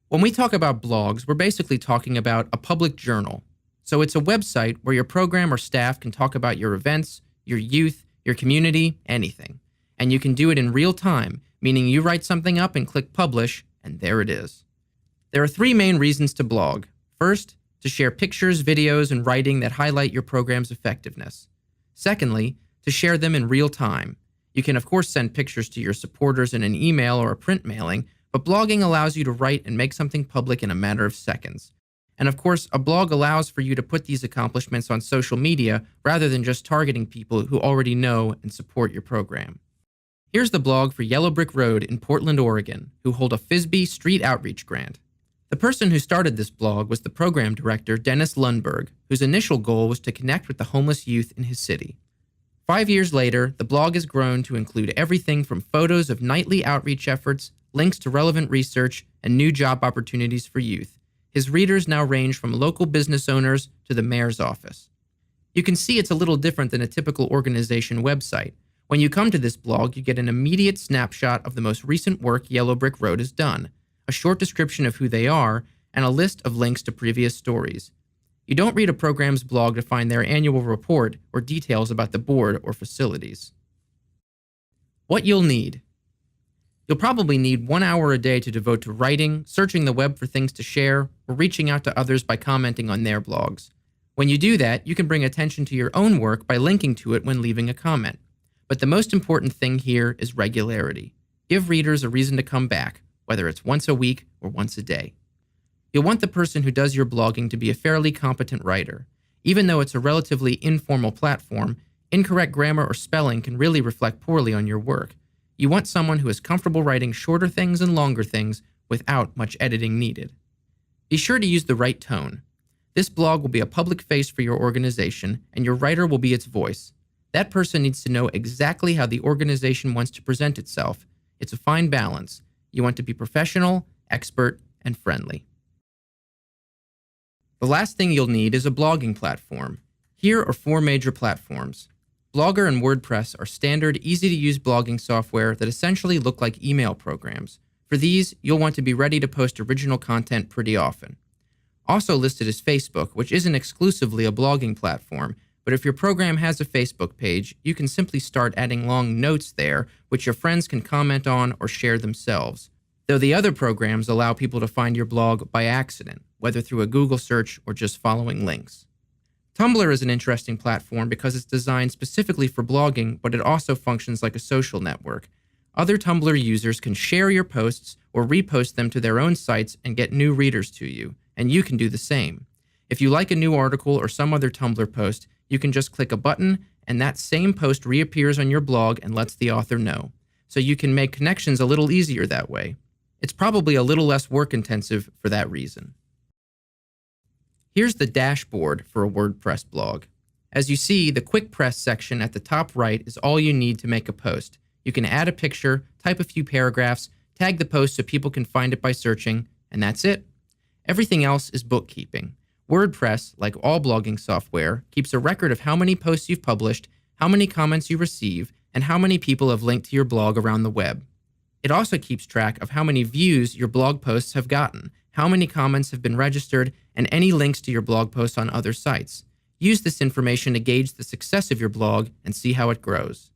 When we talk about blogs, we're basically talking about a public journal. So it's a website where your program or staff can talk about your events, your youth, your community, anything. And you can do it in real time, meaning you write something up and click publish, and there it is. There are three main reasons to blog. First, to share pictures, videos, and writing that highlight your program's effectiveness. Secondly, to share them in real time. You can of course send pictures to your supporters in an email or a print mailing, but blogging allows you to write and make something public in a matter of seconds. And of course, a blog allows for you to put these accomplishments on social media rather than just targeting people who already know and support your program. Here's the blog for Yellow Brick Road in Portland, Oregon, who hold a FISBE Street Outreach Grant. The person who started this blog was the program director, Dennis Lundberg, whose initial goal was to connect with the homeless youth in his city. 5 years later, the blog has grown to include everything from photos of nightly outreach efforts, links to relevant research, and new job opportunities for youth. His readers now range from local business owners to the mayor's office. You can see it's a little different than a typical organization website. When you come to this blog, you get an immediate snapshot of the most recent work Yellow Brick Road has done, a short description of who they are, and a list of links to previous stories. You don't read a program's blog to find their annual report or details about the board or facilities. What you'll need. You'll probably need 1 hour a day to devote to writing, searching the web for things to share, or reaching out to others by commenting on their blogs. When you do that, you can bring attention to your own work by linking to it when leaving a comment. But the most important thing here is regularity. Give readers a reason to come back, whether it's once a week or once a day. You'll want the person who does your blogging to be a fairly competent writer. Even though it's a relatively informal platform, incorrect grammar or spelling can really reflect poorly on your work. You want someone who is comfortable writing shorter things and longer things without much editing needed. Be sure to use the right tone. This blog will be a public face for your organization, and your writer will be its voice. That person needs to know exactly how the organization wants to present itself. It's a fine balance. You want to be professional, expert, and friendly. The last thing you'll need is a blogging platform. Here are 4 major platforms. Blogger and WordPress are standard, easy-to-use blogging software that essentially look like email programs. For these, you'll want to be ready to post original content pretty often. Also listed is Facebook, which isn't exclusively a blogging platform, but if your program has a Facebook page, you can simply start adding long notes there, which your friends can comment on or share themselves. Though the other programs allow people to find your blog by accident, whether through a Google search or just following links. Tumblr is an interesting platform because it's designed specifically for blogging, but it also functions like a social network. Other Tumblr users can share your posts or repost them to their own sites and get new readers to you, and you can do the same. If you like a new article or some other Tumblr post, you can just click a button, and that same post reappears on your blog and lets the author know. So you can make connections a little easier that way. It's probably a little less work-intensive for that reason. Here's the dashboard for a WordPress blog. As you see, the quick press section at the top right is all you need to make a post. You can add a picture, type a few paragraphs, tag the post so people can find it by searching, and that's it. Everything else is bookkeeping. WordPress, like all blogging software, keeps a record of how many posts you've published, how many comments you receive, and how many people have linked to your blog around the web. It also keeps track of how many views your blog posts have gotten, how many comments have been registered, and any links to your blog posts on other sites. Use this information to gauge the success of your blog and see how it grows.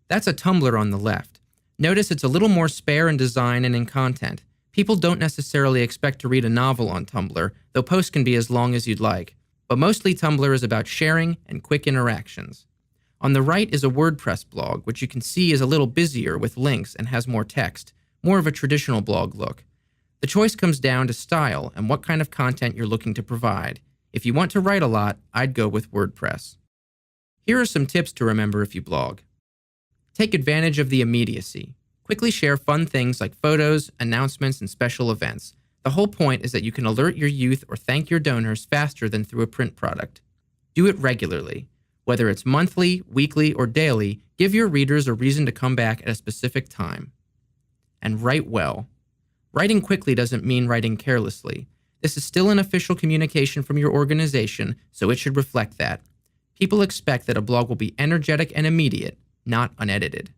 That's a Tumblr on the left. Notice it's a little more spare in design and in content. People don't necessarily expect to read a novel on Tumblr, though posts can be as long as you'd like. But mostly Tumblr is about sharing and quick interactions. On the right is a WordPress blog, which you can see is a little busier with links and has more text, more of a traditional blog look. The choice comes down to style and what kind of content you're looking to provide. If you want to write a lot, I'd go with WordPress. Here are some tips to remember if you blog. Take advantage of the immediacy. Quickly share fun things like photos, announcements, and special events. The whole point is that you can alert your youth or thank your donors faster than through a print product. Do it regularly. Whether it's monthly, weekly, or daily, give your readers a reason to come back at a specific time. And write well. Writing quickly doesn't mean writing carelessly. This is still an official communication from your organization, so it should reflect that. People expect that a blog will be energetic and immediate, not unedited.